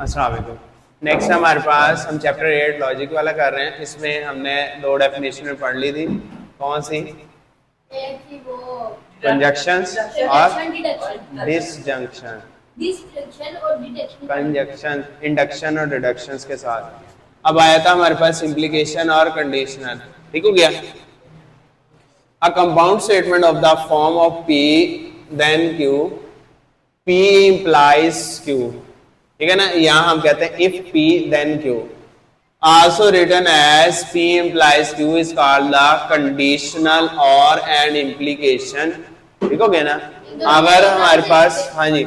अस्सलाम वालेकुम। नेक्स्ट हमारे पास हम चैप्टर 8 लॉजिक वाला कर रहे हैं। इसमें हमने दो डेफिनेशन पढ़ ली थी। कौन सी? कंजक्शंस और डिसजंक्शन। कंजक्शन, इंडक्शन और डिडक्शंस के साथ। अब आया था हमारे पास इम्प्लीकेशन और कंडीशनल। ठीक हो गया। A compound statement of the form of P then Q, P implies Q। ठीक है ना। यहां हम कहते हैं if P then Q, also written as P implies Q is called the conditional or an implication। ठीक हो गया ना। अगर हमारे पास हाँ जी,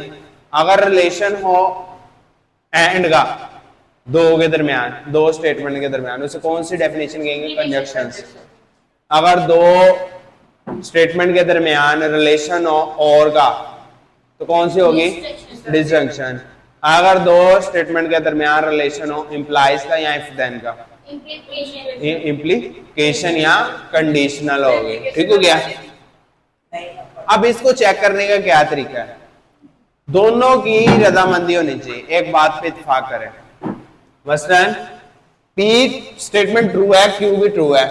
अगर रिलेशन हो एंड का दो के दरमियान, दो स्टेटमेंट के दरमियान, उसे कौन सी डेफिनेशन कहेंगे? कंजक्शंस। अगर दो स्टेटमेंट के दरमियान रिलेशन हो और का तो कौन सी होगी? डिसजंक्शन। अगर दो स्टेटमेंट के दरमियान रिलेशन हो इम्प्लाइज का या इफ देन का, इम्प्लीकेशन या कंडीशनल होगी। ठीक हो गया। अब इसको चेक करने का क्या तरीका है? दोनों की रजामंदी होनी चाहिए, एक बात पे इत्तेफाक करें। मसलन P स्टेटमेंट ट्रू है, Q भी ट्रू है।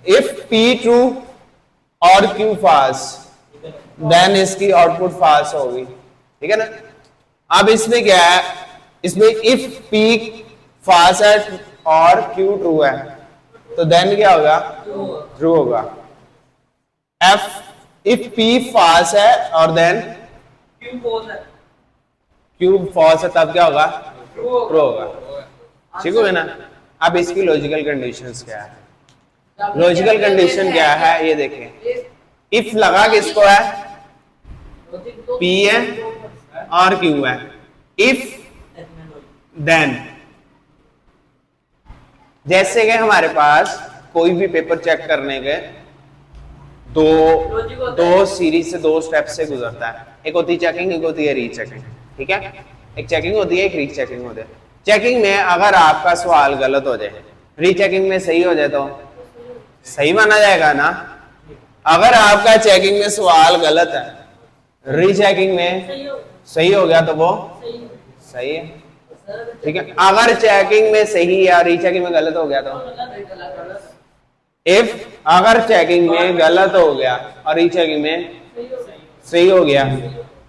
इफ P ट्रू और Q फॉल्स देन इसकी आउटपुट फॉल्स होगी। ठीक है ना। अब इसमें क्या है? इसमें इफ P फॉल्स है और Q ट्रू है तो देन क्या होगा? ट्रू होगा। इफ P फॉल्स है और देन Q फॉल्स है तब क्या होगा? ट्रू होगा। ठीक हो गया ना। अब इसकी लॉजिकल कंडीशंस क्या है? लॉजिकल कंडीशन क्या है ये देखें। इफ लगा किसको है? P है और Q है। इफ देन, जैसे कि हमारे पास कोई भी पेपर चेक करने के दो सीरीज से, दो स्टेप से गुजरता है। एक होती है चेकिंग, एक होती है रीचेकिंग। ठीक है। एक चेकिंग होती है, एक रीचेकिंग होती है। चेकिंग में अगर आपका सवाल गलत हो जाए, रीचेकिंग में सही हो जाए तो सही माना जाएगा ना। अगर आपका चेकिंग में सवाल गलत है, रीचेकिंग में सही हो गया तो वो सही है। ठीक है। अगर चेकिंग में सही या रीचेकिंग में गलत हो गया तो इफ अगर चेकिंग में गलत हो गया और रीचेकिंग में सही हो गया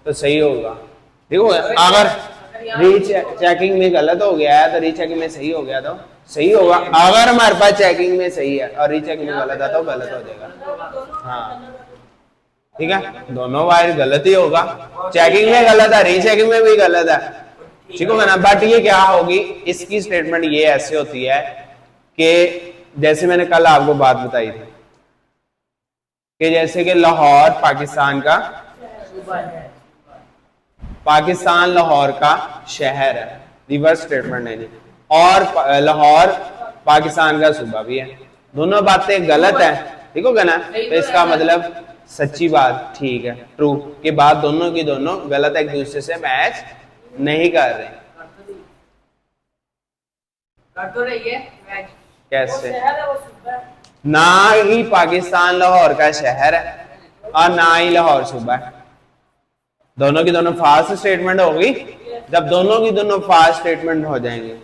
तो सही होगा। ठीक है। अगर चेकिंग में गलत हो गया है तो रीचेकिंग में सही हो गया तो सही होगा। अगर हमारे पास चेकिंग में सही है और रीचेकिंग में गलत है तो गलत हो जाएगा। हाँ ठीक है। दोनों बार गलत ही होगा। चेकिंग में गलत है, रीचेकिंग में भी गलत है। ठीक होगा ना। बट ये क्या होगी? इसकी स्टेटमेंट ये ऐसे होती है कि जैसे मैंने कल आपको बात बताई थी कि जैसे कि लाहौर पाकिस्तान का, पाकिस्तान लाहौर का शहर है, रिवर्स स्टेटमेंट है। और लाहौर पाकिस्तान का सूबा भी है। दोनों बातें गलत है। ठीक होगा ना। तो इसका मतलब सच्ची बात, ठीक है, ट्रू के बाद दोनों की दोनों गलत, एक दूसरे से मैच नहीं कर रहे। कैसे? ना ही पाकिस्तान लाहौर का शहर है और ना ही लाहौर सूबा है। दोनों की दोनों फास्ट स्टेटमेंट होगी। जब दोनों की दोनों फास्ट स्टेटमेंट हो जाएंगे,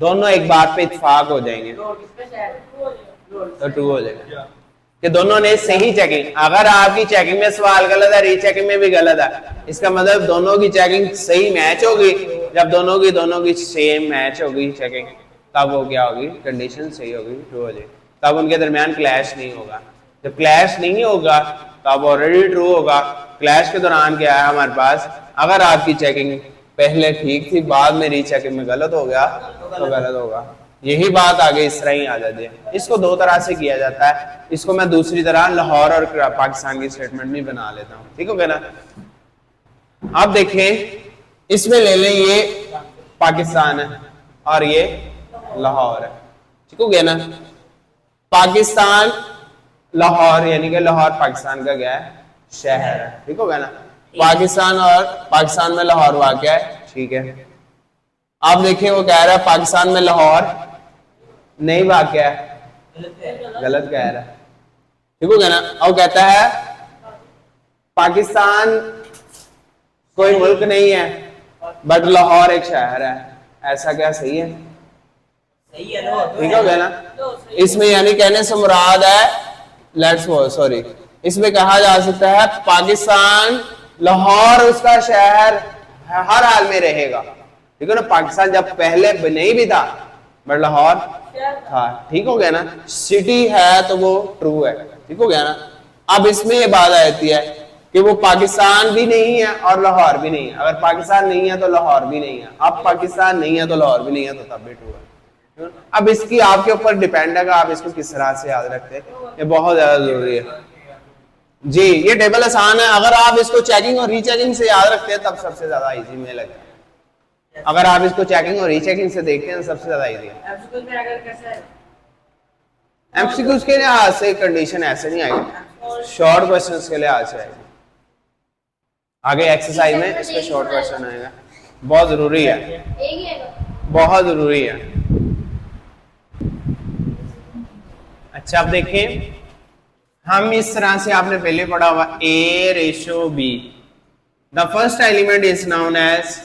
दोनों एक बात पे इत्तेफाक हो जाएंगे तो ट्रू हो जाएगा कि दोनों ने सही चेकिंग। अगर आपकी चेकिंग में सवाल गलत है, रीचेकिंग में भी गलत है, इसका मतलब दोनों की चेकिंग सही मैच होगी। जब दोनों की सेम मैच होगी चेकिंग तब वो क्या होगी? कंडीशन सही होगी, ट्रू हो जाएगी। तब उनके दरमियान क्लैश नहीं होगा। जब क्लैश नहीं होगा तब ऑलरेडी ट्रू होगा। क्लैश के दौरान क्या है हमारे पास? अगर आपकी चेकिंग पहले ठीक थी, बाद में रीचेकिंग में गलत हो गया तो गलत होगा। यही बात आगे इस तरह ही आ जाती है। इसको दो तरह से किया जाता है। इसको मैं दूसरी तरह लाहौर और पाकिस्तान की स्टेटमेंट भी बना लेता हूँ। ठीक हो गया ना। आप देखें, इसमें ले लें ये पाकिस्तान है और ये लाहौर है। ठीक हो गया ना। पाकिस्तान लाहौर यानी कि लाहौर पाकिस्तान का क्या है? शहर है। ठीक हो गया ना। पाकिस्तान और पाकिस्तान में लाहौर वाक़या है। ठीक है। आप देखिए वो कह रहा है पाकिस्तान में लाहौर नहीं वाक़या है, गलत कह रहा है। ठीक हो गया ना। और कहता है पाकिस्तान कोई मुल्क नहीं है, बट लाहौर एक शहर है, ऐसा क्या सही है? सही है ना, ठीक हो गया ना। इसमें यानी कहने से मुराद है, लेट्स वो सॉरी, इसमें कहा जा सकता है पाकिस्तान लाहौर उसका शहर हर हाल में रहेगा। ठीक है ना, पाकिस्तान जब पहले नहीं भी था बट लाहौर था। ठीक हो गया ना, सिटी है तो वो ट्रू है। ठीक हो गया ना। अब इसमें ये बात आती है कि वो पाकिस्तान भी नहीं है और लाहौर भी नहीं है। अगर पाकिस्तान नहीं है तो लाहौर भी नहीं है, अब पाकिस्तान नहीं है तो लाहौर भी नहीं है, तो तब भी ट्रू है। अब इसकी आपके ऊपर डिपेंड है कि आप इसको किस तरह से याद रखते हैं, ये बहुत ज्यादा जरूरी है जी। ये टेबल आसान है, अगर आप इसको चेकिंग और रीचेकिंग से याद रखते हैं तब सबसे ज्यादा इजी में लगता है। अगर आप इसको चेकिंग और रीचेकिंग से देखते हैं तो सबसे ज्यादा इजी है। एमसीक्यूज के लिहाज से कंडीशन ऐसे नहीं आएगी, शॉर्ट क्वेश्चंस के लिहाज से आएगी। आगे एक्सरसाइज में इसका शॉर्ट क्वेश्चन आएगा, बहुत जरूरी है, बहुत जरूरी है। अच्छा अब देखें, हम इस तरह से आपने पहले पढ़ा हुआ A ratio B, the first element is known as,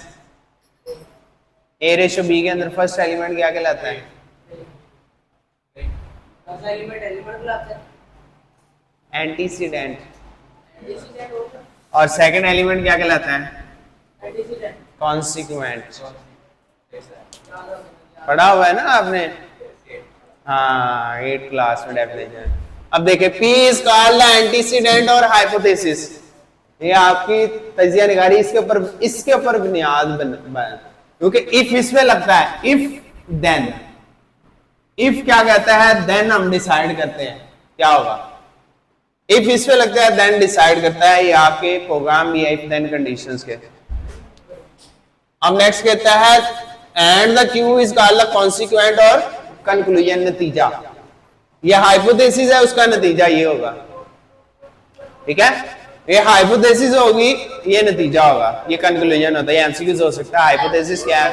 A ratio B के अंदर फर्स्ट एलिमेंट क्या कहलाता है? एंटीसीडेंट। और सेकंड एलिमेंट क्या कहलाता है? कॉन्सिक्वेंट। पढ़ा हुआ है ना आपने, हाँ 8th क्लास में डेफिनेशन। अब देखिए, P is called the antecedent और हाइपोथेसिस, ये आपकी तजिया निगारी इसके ऊपर बुनियाद बन, क्योंकि इफ इसमें लगता है, इफ देन, इफ क्या कहता है, देन हम डिसाइड करते हैं क्या होगा। इफ इस पे लगता है देन डिसाइड करता है, ये आपके प्रोग्राम भी है इफ देन कंडीशंस के। अब नेक्स्ट कहता है and the Q is called the consequent और कंक्लूजन, नतीजा। ये हाइपोथेसिस है, उसका नतीजा ये होगा। ठीक है, ये हाइपोथेसिस होगी, ये नतीजा होगा, ये कंक्लूजन होता है। ये एमसीक्यूज हो सकता है। हाइपोथेसिस क्या है?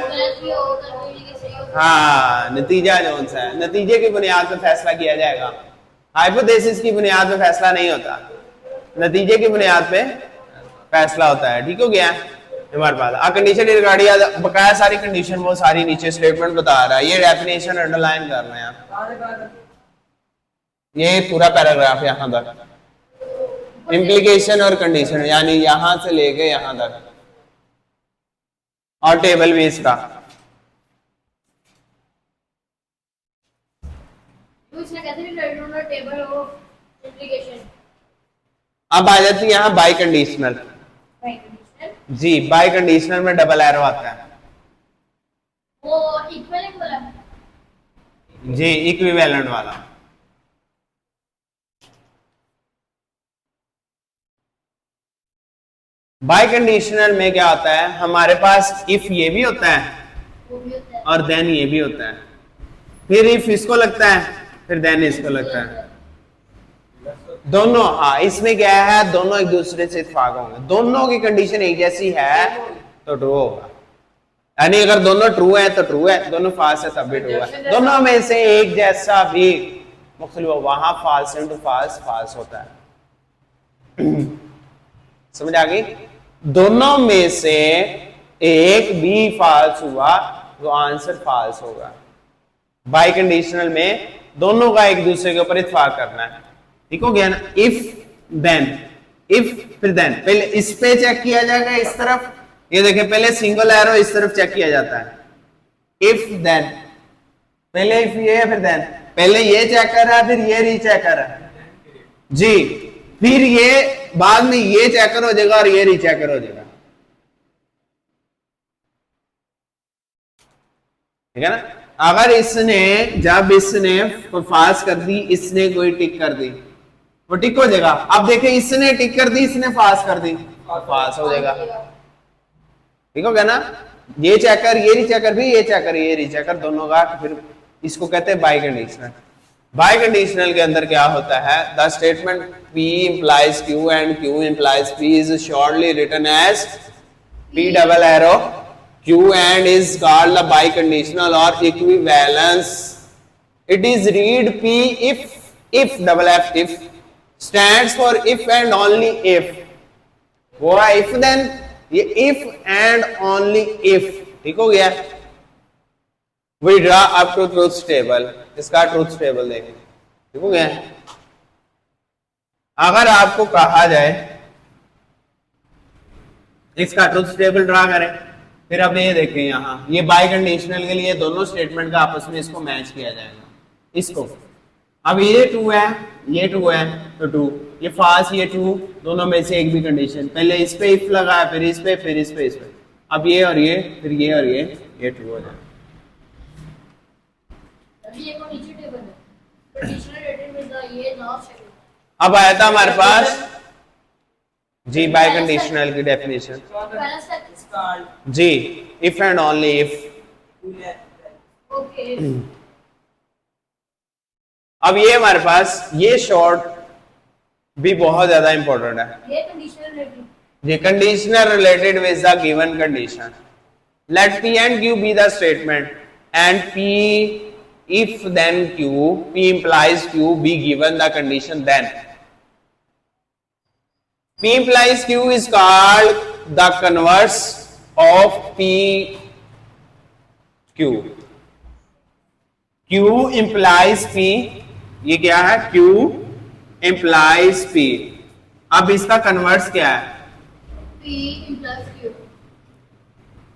हाँ, नतीजा कौन सा है, नतीजे की बुनियाद पर फैसला किया जाएगा। हाइपोथेसिस की बुनियाद पे फैसला नहीं होता, नतीजे की बुनियाद पे फैसला होता है। ठीक हो गया हमारे पास। कंडीशन रिगार्डिंग बकाया सारी कंडीशन वो सारी नीचे स्टेटमेंट बता रहा है, ये डेफिनेशन अंडरलाइन कर रहे हैं, ये पूरा पैराग्राफ यहां तक, इम्प्लीकेशन और कंडीशन यानी यहां से लेके यहां तक, और टेबल भी इसका। अब आ जाती है यहाँ बाई कंडीशनल। जी, बाई कंडीशनल में डबल एरो आता है, वो इक्विवेलेंट वाला। जी इक्विवेलेंट वाला। बाई कंडीशनल में क्या होता है, हमारे पास इफ ये भी होता है और देन ये भी होता है, फिर इफ इसको लगता है, फिर देन इसको लगता है, दोनों। हाँ, इसमें क्या है, दोनों एक दूसरे से इत्तेफाक होंगे, दोनों की कंडीशन एक जैसी है तो ट्रू होगा। यानी अगर दोनों ट्रू है तो ट्रू है, दोनों फाल्स है तब भी ट्रू है। दोनों में से एक जैसा भी मुख्तलिफ, वहां फाल्स इनटू फाल्स फाल्स होता है। समझ आ गई? दोनों में से एक भी फाल्स हुआ तो आंसर फाल्स होगा। बाई कंडीशनल में दोनों का एक दूसरे के ऊपर इत्तेफाक करना है। ठीक हो गया ना? इफ देन, इफ फिर देन, पहले इस पे चेक किया जाएगा, इस तरफ, ये देखिए पहले सिंगल एरो इस तरफ चेक किया जाता है, इफ देन, पहले इफ ये फिर देन, पहले ये चेक कर रहा है फिर ये रीचेक कर रहा है जी, फिर ये बाद में ये चेकर हो जाएगा और ये रीचेकर हो जाएगा। ठीक है ना? अगर इसने, जब इसने फाल्स कर दी, इसने कोई टिक कर दी, वो टिक हो जाएगा। अब देखें, इसने टिक कर दी, इसने फाल्स कर दी, फाल्स हो जाएगा। ठीक हो गया ना? ये चेकर, ये रीचेकर, भी ये चेकर, ये रीचेकर, दोनों का फिर इसको कहते हैं बाई कंडीशनल। बाई कंडीशनल के अंदर क्या होता है, the statement P implies Q and Q implies P is shortly written as P double arrow Q and is called the biconditional or equivalence. It is read P if double F if stands for if and only if. वो है if then ये if and only if, ठीक हो गया। We draw up to truth table, इसका truth table देखें, ठीक हो गया। अगर आपको कहा जाए इसका ट्रूथ टेबल ड्रा करें, फिर अब ये देखें यहाँ ये बाय कंडीशनल के लिए दोनों स्टेटमेंट का आपस में इसको मैच किया जाएगा इसको। अब ये 2 है, ये 2 है तो 2, ये फास्ट ये 2, दोनों में से एक भी कंडीशन, पहले इस पे इफ लगाया, फिर इस पे, फिर इस पे, इस पे, अब ये और ये, फिर ये और ये 2 हो जाए। अभी ये को नीचे टेबल है, कंडीशनल रेटेड विद द ये लास्ट है। अब आया था हमारे पास जी बाय कंडीशनल की डेफिनेशन पहला स्टेप जी, if and only if. Okay. अब ये हमारे पास ये शॉर्ट भी बहुत ज्यादा इंपॉर्टेंट है, ये कंडीशनल रेटेड ये conditional related with the given condition. Let P and Q be the statement and P if then Q, P implies Q be given the condition then P implies Q is called the converse of P Q। Q implies P, ये क्या है? Q implies P। अब इसका converse क्या है? P implies Q।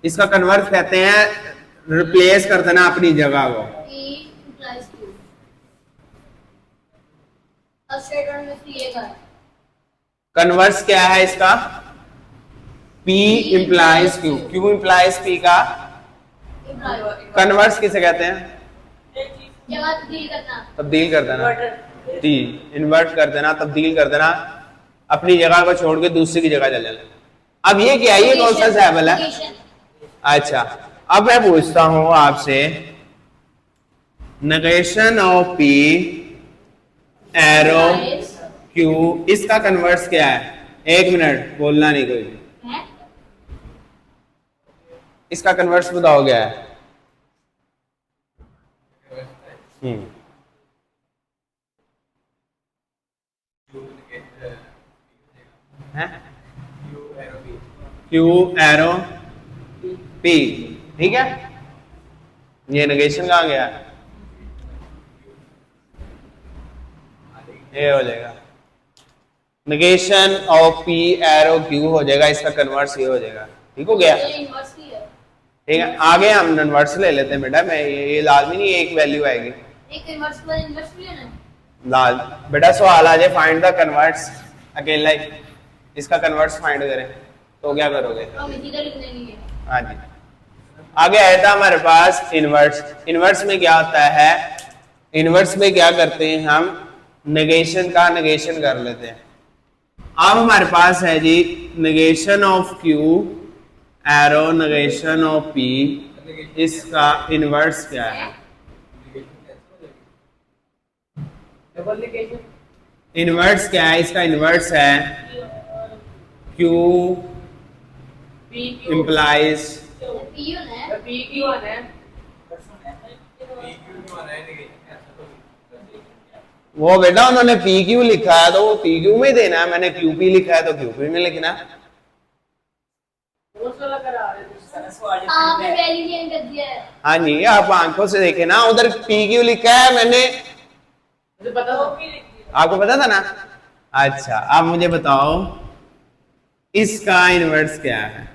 इसका converse कहते हैं रिप्लेस कर देना अपनी जगह को। P implies Q। अब स्टेटमेंट में ये का कन्वर्स क्या है इसका? P implies Q। Q implies P का कन्वर्स किसे कहते हैं? जगह तब्दील करना, तब्दील कर देना, जी इन्वर्ट कर देना, तब्दील कर देना, अपनी जगह को छोड़ के दूसरी की जगह चले जाना। अब ये क्या है? ये कौन सा एग्जाम्पल है? अच्छा, अब मैं पूछता हूं आपसे, negation of P arrow Q, इसका कन्वर्स क्या है? 1 मिनट बोलना नहीं कोई भी। है इसका कन्वर्स बताओ क्या है? Q एरो P, ठीक है। ये नेगेशन कहाँ गया? ये हो जाएगा negation of P arrow Q हो जाएगा, इसका कन्वर्स ये हो जाएगा, ठीक हो गया। ये इनवर्स ही है। ठीक है, आगे हम इनवर्स ले लेते हैं बेटा, मैं ये लाजमी नहीं एक वैल्यू आएगी, एक इनवर्स पर इनवर्स भी लेना है। लाल बेटा सवाल आ जाए फाइंड द कन्वर्स, अकेला ही इसका कन्वर्स फाइंड करें तो क्या करोगे? हम इधर लिख देंगे। हाँ जी, आगे आया था हमारे पास इनवर्स। इनवर्स में क्या होता है? इनवर्स में क्या करते हैं हम? नेगेशन का नेगेशन कर लेते हैं। अब हमारे पास है जी negation of Q arrow negation of P, इसका इनवर्स क्या है? इनवर्स क्या है? इसका इनवर्स है Q implies वो बेटा उन्होंने PQ लिखा है तो वो PQ में देना है, मैंने QP लिखा है तो QP में लिखना है। आपने वैल्यू चेंज कर दिया है। हाँ जी, आप आंखों से देखे ना, उधर PQ लिखा है, मैंने आपको पता था ना। अच्छा, अब मुझे बताओ इसका इनवर्स क्या है?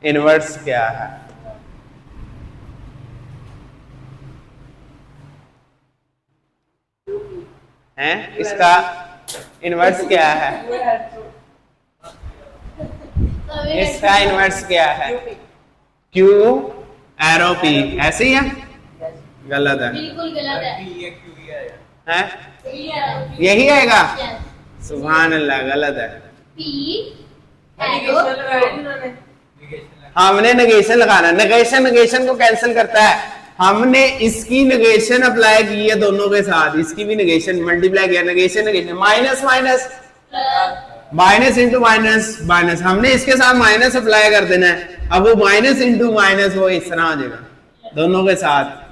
इनवर्स क्या है? हैं? इसका इनवर्स क्या है? इसका इनवर्स क्या है? Q एरो P, ऐसे ही है? गलत है, बिल्कुल गलत है। हैं? यही आएगा? सुभान अल्लाह, गलत है। हमने नेगेशन लगाना, नेगेशन नेगेशन को कैंसिल करता है, हमने इसकी नेगेशन अप्लाई की है दोनों के साथ, इसकी भी नेगेशन मल्टीप्लाई किया, negation negation, minus minus minus into minus minus, हमने इसके साथ माइनस अप्लाई कर देना है। अब वो माइनस इंटू माइनस वो इस तरह हो जाएगा दोनों के साथ।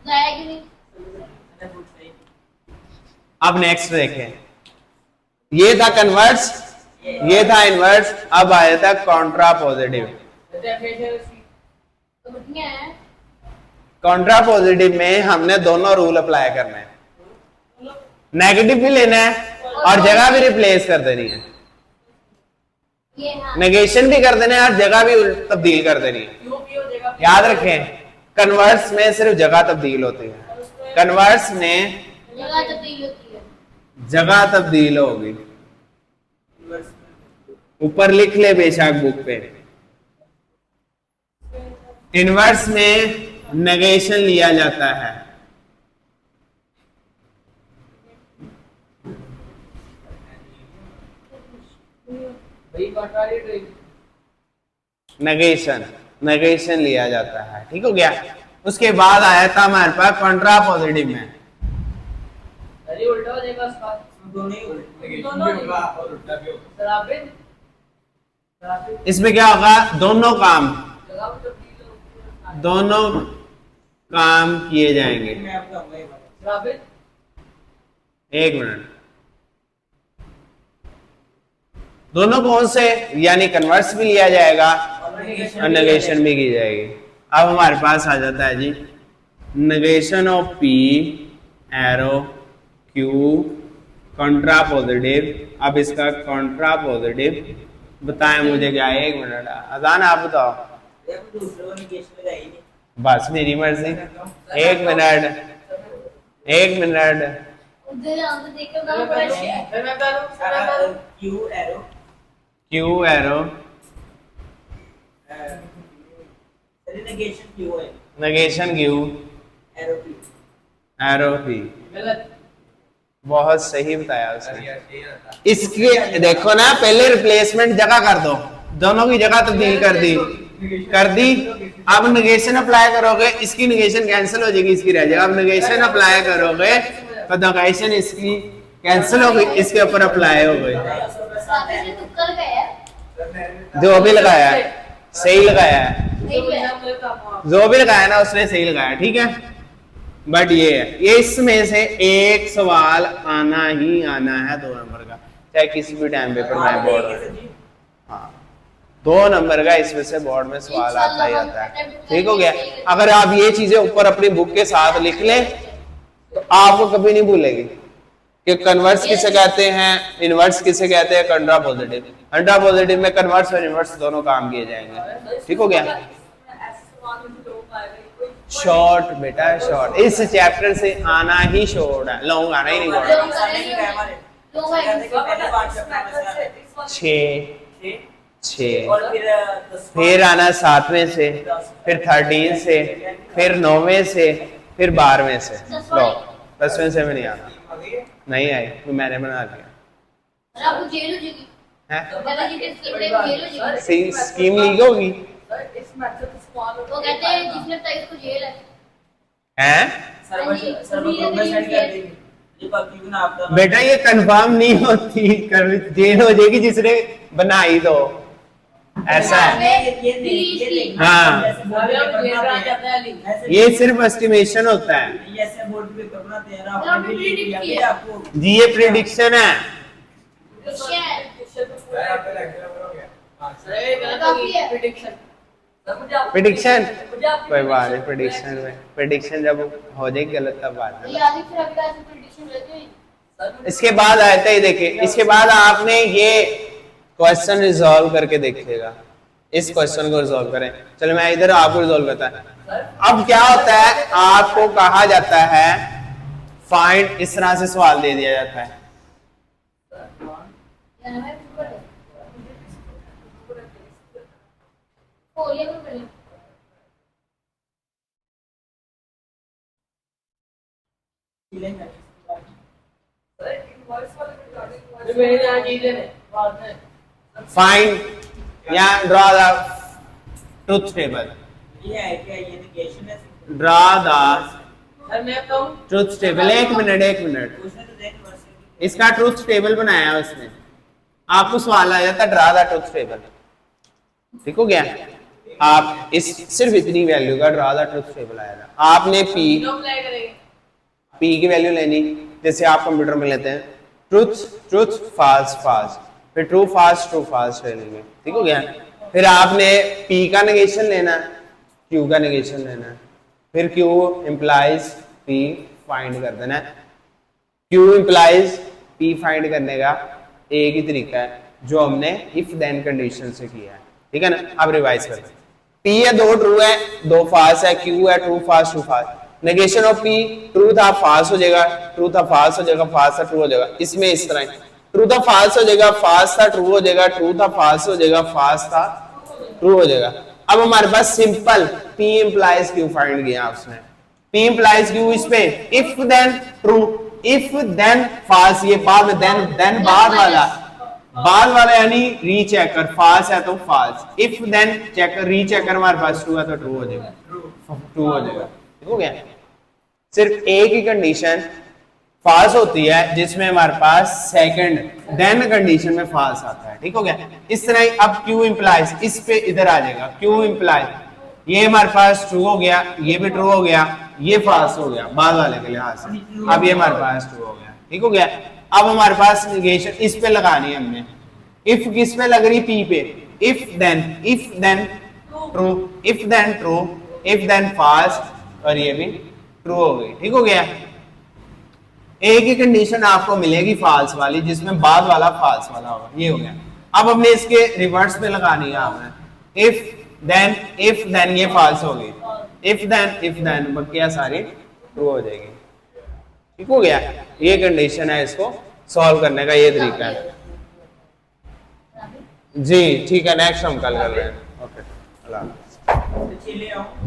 लाया कि नहीं? अब नेक्स्ट देखें, ये था कन्वर्स, ये था इनवर्स, अब आया था कॉन्ट्रा पॉजिटिव। तो बढ़िया है। कॉन्ट्रा पॉजिटिव में हमने दोनों रूल अप्लाई करने हैं, नेगेटिव भी लेना है और जगह भी रिप्लेस कर देनी है, ये हाँ। नेगेशन भी कर देना है और जगह भी तब्दील कर देनी है। याद रखें, कन्वर्स में सिर्फ जगह तब्दील होती है, कन्वर्स में जगह तब्दील होती है। जगह तब्दील होगी। ऊपर लिख ले बेशक बुक पे। इनवर्स में नेगेशन लिया जाता है, नेगेशन लिया जाता है। ठीक हो गया। उसके बाद आया था हमारे पास कॉन्ट्रा पॉजिटिव में, उल्टा हो जाएगा उसका, दोनों ही होगा और उल्टा भी होगा। इसमें क्या होगा, दोनों काम किए जाएंगे। एक मिनट, दोनों कौन से, यानी कन्वर्स भी लिया जाएगा और नेगेशन भी की जाएगी। अब हमारे पास आ जाता है जी negation of P arrow Q contrapositive. अब इसका कॉन्ट्रा पॉजिटिव बताएं मुझे क्या है। एक मिनट, अजान आप बताओ, बस मेरी मर्जी। एक मिनट उधर आंसर देखो ना बड़ा Q arrow negation Q arrow P. बहुत सही बताया उसने। इसके देखो ना, पहले रिप्लेसमेंट जगह कर दो, दोनों की जगह तब्दील कर दी। अब नेगेशन अप्लाई करोगे, इसकी नेगेशन कैंसिल हो जाएगी, इसकी रह जाएगी। अब नेगेशन अप्लाई करोगे तो नेगेशन इसकी कैंसिल हो गई, इसके ऊपर अप्लाई हो गई। जो भी लगाया है सही लगाया है, जो भी लगाया ना उसने सही लगाया। ठीक है, बट ये है, ये इसमें से एक सवाल आना ही आना है 2 नंबर का, चाहे किसी भी टाइम पेपर में बोर्ड में। हाँ, 2 नंबर का इसमें से बोर्ड में सवाल आता ही आता है। ठीक हो गया। अगर आप ये चीजें ऊपर अपनी बुक के साथ लिख लें तो आपको कभी नहीं भूलेगी कि कन्वर्स किसे कहते हैं, इनवर्स किसे कहते हैं, कंट्रा पॉजिटिव। कंट्रा पॉजिटिव में कन्वर्स और इनवर्स दोनों काम किए जाएंगे। ठीक हो गया। शॉर्ट बेटा, शॉर्ट इस चैप्टर से आना ही शॉर्ट है, लॉन्ग आना ही नहीं पड़ेगा। 6 फिर आना 7वें से, फिर 13 से, फिर 9वें से, फिर 12वें से। लो 10वें से में नहीं आना, नहीं आई तो मैंने बना दिया। आपको जेल हो जाएगी स्कीम लीक होगी। वो कहते हैं जिसने तक इसको जेल है। बेटा ये कंफर्म नहीं होती, जेल हो जाएगी जिसने बनाई तो ऐसा है। हाँ, ये सिर्फ एस्टिमेशन होता है जी, ये प्रिडिक्शन है। प्रिडिक्शन कोई बात नहीं, प्रिडिक्शन में प्रिडिक्शन जब हो जाएगी गलत तब बात है। इसके बाद आता है, देखिए इसके बाद आपने ये क्वेश्चन रिजॉल्व करके देखिएगा। इस क्वेश्चन को रिजॉल्व करें। चलो मैं इधर आपको रिजॉल्व करता है। अब क्या होता है, आपको कहा जाता है फाइंड, इस तरह से सवाल दे दिया जाता है। फाइंड या draw the truth table, draw the truth table. एक मिनट, इसका ट्रुथ टेबल बनाया है उसने। आपको सवाल आ जाता है ड्रॉ द ट्रुथ टेबल। ठीक हो गया। आप इस सिर्फ इतनी वैल्यू का ड्रा द ट्रुथ टेबल आएगा। आपने पी अप्लाई करेंगे। पी की वैल्यू लेनी, जैसे आप कंप्यूटर में लेते हैं ट्रुथ ट्रुथ फाल्स फाल्स, फिर ट्रू फाल्स ले लेंगे, ठीक हो गया। फिर आपने पी का नेगेशन लेना है, क्यू का नेगेशन लेना है, फिर क्यू इंप्लाइज पी फाइंड कर देना है। क्यू इंप्लाइज पी फाइंड करने का एक ही तरीका है जो हमने इफ देन कंडीशन से किया है, ठीक है ना। अब रिवाइज करते हैं। पी है, दो ट्रू है, दो फाल्स है, क्यू है true false negation of P, true था फाल्स हो जाएगा, ट्रू था फाल्स हो जाएगा, फाल्स था ट्रू हो जाएगा। इसमें इस तरह ट्रू था फाल्स हो जाएगा, फाल्स था ट्रू हो जाएगा, ट्रू था फाल्स हो जाएगा, फाल्स था ट्रू हो जाएगा। अब हमारे पास simple P implies Q find किया उसने। P इंप्लाइज Q इस पे if then true, if then false, ये बाद में देन बाद वाला यानी रीचेकर, फाल्स है तो फाल्स, इफ देन चेकर रीचेकर हमारे पास ट्रू है तो ट्रू हो जाएगा, ट्रू हो जाएगा, ठीक हो गया। सिर्फ एक ही कंडीशन फाल्स होती है जिसमें हमारे पास सेकंड देन कंडीशन में फाल्स आता है, ठीक हो गया। इस तरह ही अब क्यू इंप्लाइज इस पे इधर आ जाएगा, क्यू इंप्लाइज ये हमारे पास ट्रू हो गया, ये भी ट्रू हो गया, ये फाल्स हो गया बाद वाले के लिहाज से, अब ये हमारे पास ट्रू हो गया, ठीक हो गया। अब हमारे पास नेगेशन इस पे लगानी है हमने, इफ किस पे लग रही, पी पे, if then true, if then false, और ये भी ट्रू हो गई, ठीक हो गया। एक ही कंडीशन आपको मिलेगी फाल्स वाली जिसमें बाद वाला फाल्स वाला होगा, ये हो गया। अब हमने इसके रिवर्स पे लगानी है आपने, इफ देन ये फाल्स होगी, इफ देन बकिया सारी ट्रू हो जाएगी, ठीक हो गया। ये कंडीशन है, इसको सॉल्व करने का ये तरीका है जी, ठीक है। नेक्स्ट हम कल कर रहे हैं। ओके, अल्लाह हाफ़िज़।